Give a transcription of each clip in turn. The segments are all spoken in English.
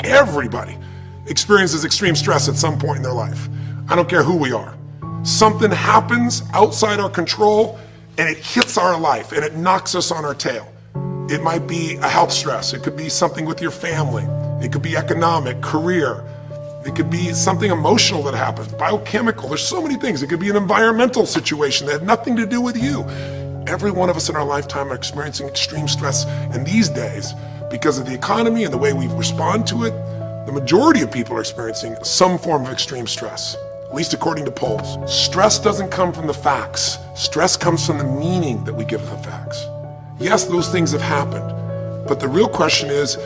everybody experiences extreme stress at some point in their life. I don't care who we are. Something happens outside our control and it hits our life and it knocks us on our tail. It might be a health stress. It could be something with your family. It could be economic, career. It could be something emotional that happens, biochemical. There's so many things. It could be an environmental situation that had nothing to do with you. Every one of us in our lifetime are experiencing extreme stress. And these days, because of the economy and the way we respond to it, the majority of people are experiencing some form of extreme stress, at least according to polls. Stress doesn't come from the facts. Stress comes from the meaning that we give the facts. Yes, those things have happened, but the real question is,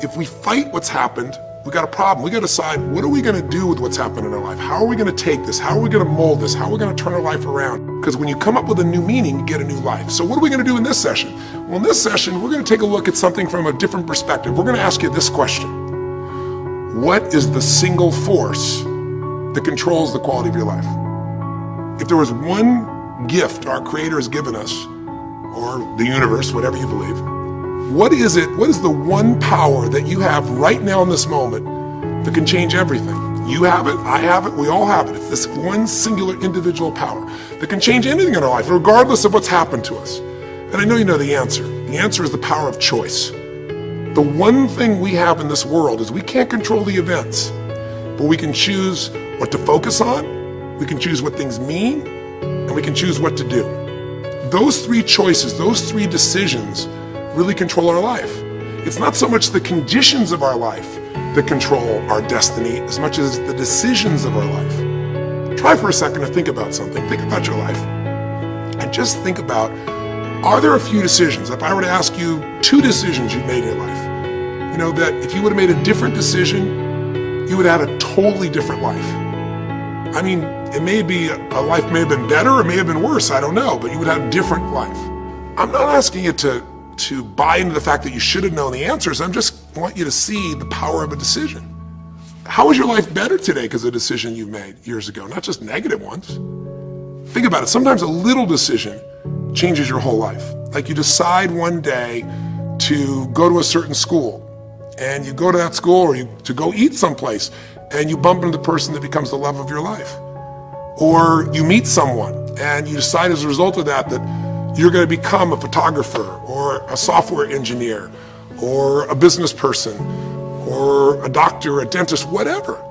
if we fight what's happened, we got a problem. We got to decide, what are we going to do with what's happened in our life? How are we going to take this? How are we going to mold this? How are we going to turn our life around? Because when you come up with a new meaning, you get a new life. So what are we going to do in this session? Well, in this session, we're going to take a look at something from a different perspective. We're going to ask you this question. What is the single force that controls the quality of your life? If there was one gift our Creator has given us, or the universe, whatever you believe, what is it? What is the one power that you have right now in this moment that can change everything? You have it, I have it, we all have it. It's this one singular individual power that can change anything in our life, regardless of what's happened to us. And I know you know the answer. The answer is the power of choice. The one thing we have in this world is we can't control the events, but we can choose what to focus on, we can choose what things mean, and we can choose what to do. Those three choices, those three decisions really control our life. It's not so much the conditions of our life that control our destiny as much as the decisions of our life. Try for a second to think about something. Think about your life. And just think about, are there a few decisions? If I were to ask you 2 decisions you've made in your life, you know, that if you would have made a different decision, you would have had a totally different life. I mean, it may be, a life may have been better or may have been worse, I don't know, but you would have a different life. I'm not asking you to buy into the fact that you should have known the answers. I just want you to see the power of a decision. How is your life better today because of a decision you made years ago, not just negative ones? Think about it. Sometimes a little decision changes your whole life. Like you decide one day to go to a certain school, and you go to that school, or to go eat someplace, and you bump into the person that becomes the love of your life. Or you meet someone and you decide as a result of that you're going to become a photographer or a software engineer or a business person or a doctor, a dentist, whatever.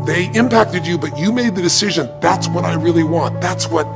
They impacted you, but you made the decision, that's what I really want. That's what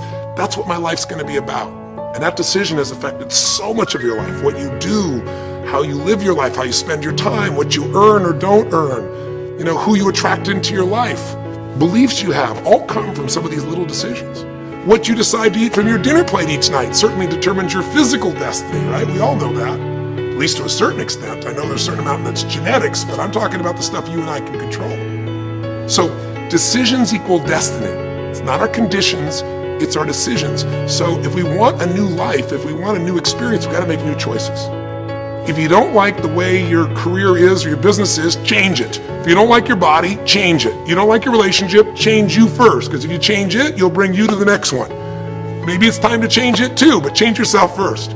my life's going to be about. And that decision has affected so much of your life, what you do, how you live your life, how you spend your time, what you earn or don't earn, you know, who you attract into your life. Beliefs you have all come from some of these little decisions. What you decide to eat from your dinner plate each night certainly determines your physical destiny, right? We all know that, at least to a certain extent. I know there's a certain amount that's genetics, but I'm talking about the stuff you and I can control. So decisions equal destiny. It's not our conditions, it's our decisions. So if we want a new life, if we want a new experience, we've got to make new choices. If you don't like the way your career is or your business is, change it. If you don't like your body, change it. You don't like your relationship, change you first, because if you change it, you'll bring you to the next one. Maybe it's time to change it too, but change yourself first.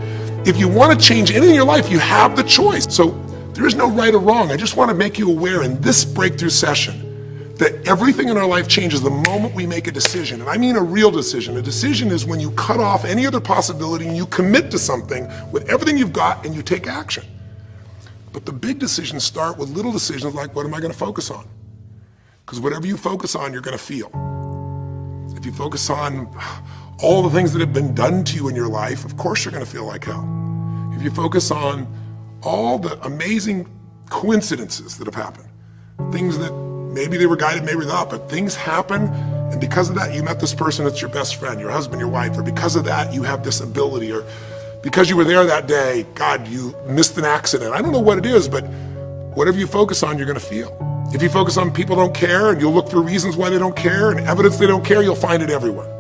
If you want to change anything in your life, you have the choice. So there is no right or wrong. I just want to make you aware in this breakthrough session that everything in our life changes the moment we make a decision. And I mean a real decision. A decision is when you cut off any other possibility and you commit to something with everything you've got and you take action. But the big decisions start with little decisions like, what am I going to focus on? Because whatever you focus on, you're going to feel. If you focus on all the things that have been done to you in your life, of course you're going to feel like hell. If you focus on all the amazing coincidences that have happened, things that maybe they were guided, maybe not, but things happen, and because of that, you met this person that's your best friend, your husband, your wife, or because of that, you have this ability, or because you were there that day, God, you missed an accident. I don't know what it is, but whatever you focus on, you're going to feel. If you focus on people don't care, and you'll look for reasons why they don't care, and evidence they don't care, you'll find it everywhere.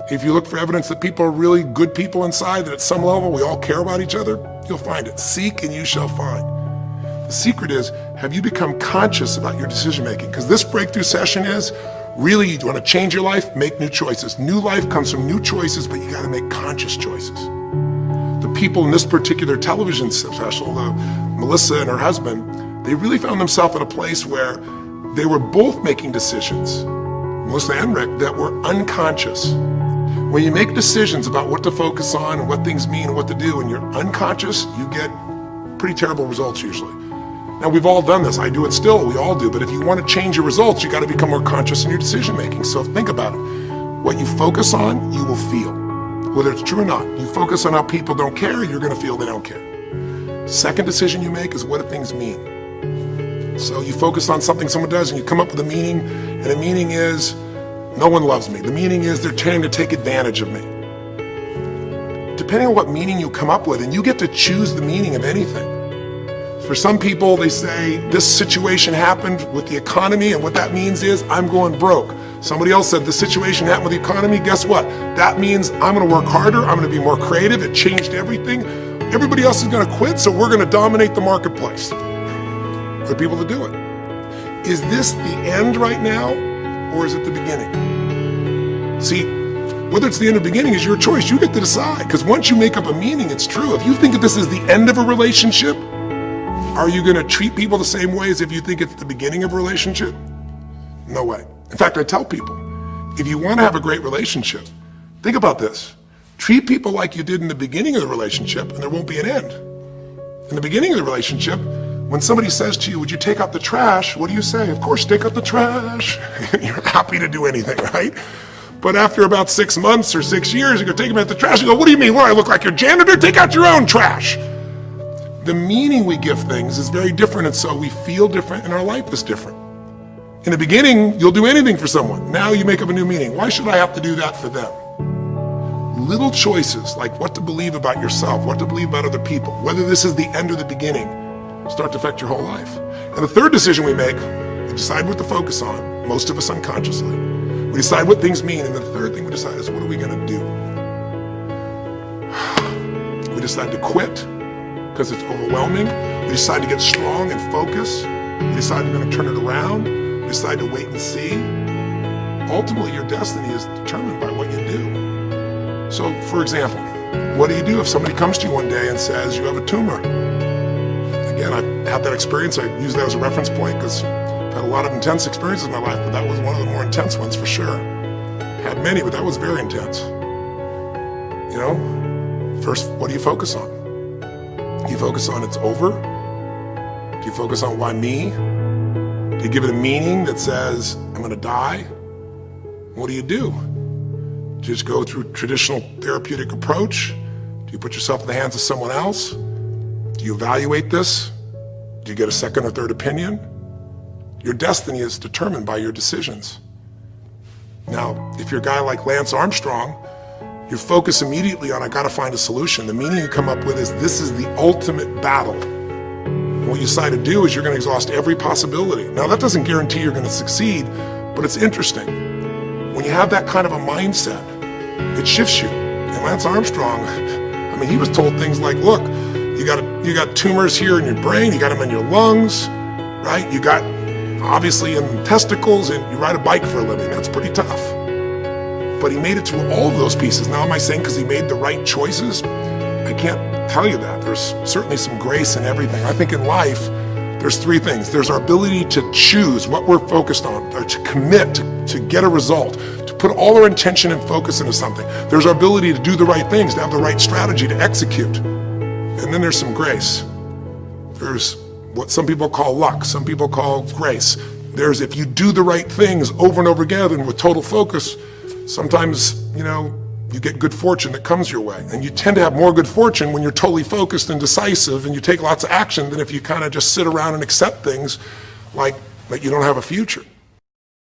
If you look for evidence that people are really good people inside, that at some level we all care about each other, you'll find it. Seek and you shall find. The secret is, have you become conscious about your decision making? Because this breakthrough session is, really, you want to change your life, make new choices. New life comes from new choices, but you got to make conscious choices. The people in this particular television special, Melissa and her husband, they really found themselves in a place where they were both making decisions, Melissa and Rick, that were unconscious. When you make decisions about what to focus on and what things mean and what to do, and you're unconscious, you get pretty terrible results usually. Now, we've all done this. I do it still. We all do. But if you want to change your results, you got to become more conscious in your decision making. So think about it. What you focus on, you will feel. Whether it's true or not. You focus on how people don't care, you're going to feel they don't care. Second decision you make is what do things mean? So you focus on something someone does and you come up with a meaning, and the meaning is no one loves me. The meaning is they're trying to take advantage of me. Depending on what meaning you come up with, and you get to choose the meaning of anything. For some people, they say, this situation happened with the economy, and what that means is I'm going broke. Somebody else said, this situation happened with the economy, guess what? That means I'm gonna work harder, I'm gonna be more creative, it changed everything. Everybody else is gonna quit, so we're gonna dominate the marketplace. There are people that do it. Is this the end right now, or is it the beginning? See, whether it's the end or beginning is your choice. You get to decide, because once you make up a meaning, it's true. If you think that this is the end of a relationship, are you going to treat people the same way as if you think it's the beginning of a relationship? No way. In fact, I tell people, if you want to have a great relationship, think about this. Treat people like you did in the beginning of the relationship, and there won't be an end. In the beginning of the relationship, when somebody says to you, would you take out the trash? What do you say? Of course, take out the trash. You're happy to do anything, right? But after about 6 months or 6 years, you go take them out the trash. You go, what do you mean? What, I look like your janitor? Take out your own trash. The meaning we give things is very different, and so we feel different, and our life is different. In the beginning, you'll do anything for someone. Now you make up a new meaning. Why should I have to do that for them? Little choices, like what to believe about yourself, what to believe about other people, whether this is the end or the beginning, start to affect your whole life. And the third decision we make, we decide what to focus on, most of us unconsciously. We decide what things mean, and the third thing we decide is what are we gonna do? We decide to quit, because it's overwhelming. We decide to get strong and focus. We decide we're going to turn it around. We decide to wait and see. Ultimately, your destiny is determined by what you do. So, for example, what do you do if somebody comes to you one day and says you have a tumor? Again, I've had that experience. I use that as a reference point because I've had a lot of intense experiences in my life, but that was one of the more intense ones for sure. Had many, but that was very intense. You know, first, what do you focus on? Do you focus on it's over? Do you focus on why me? Do you give it a meaning that says, I'm gonna die? What do? Do you just go through traditional therapeutic approach? Do you put yourself in the hands of someone else? Do you evaluate this? Do you get a second or third opinion? Your destiny is determined by your decisions. Now, if you're a guy like Lance Armstrong, you focus immediately on, I gotta find a solution. The meaning you come up with is, this is the ultimate battle. And what you decide to do is you're gonna exhaust every possibility. Now that doesn't guarantee you're gonna succeed, but it's interesting. When you have that kind of a mindset, it shifts you. And Lance Armstrong, I mean, he was told things like, look, you got tumors here in your brain, you got them in your lungs, right? You got, obviously, in the testicles, and you ride a bike for a living. That's pretty tough. But he made it to all of those pieces. Now, am I saying because he made the right choices? I can't tell you that. There's certainly some grace in everything. I think in life, there's three things. There's our ability to choose what we're focused on, or to commit, to get a result, to put all our intention and focus into something. There's our ability to do the right things, to have the right strategy, to execute. And then there's some grace. There's what some people call luck, some people call grace. There's if you do the right things over and over again and with total focus, sometimes, you know, you get good fortune that comes your way. And you tend to have more good fortune when you're totally focused and decisive and you take lots of action than if you kind of just sit around and accept things like that you don't have a future.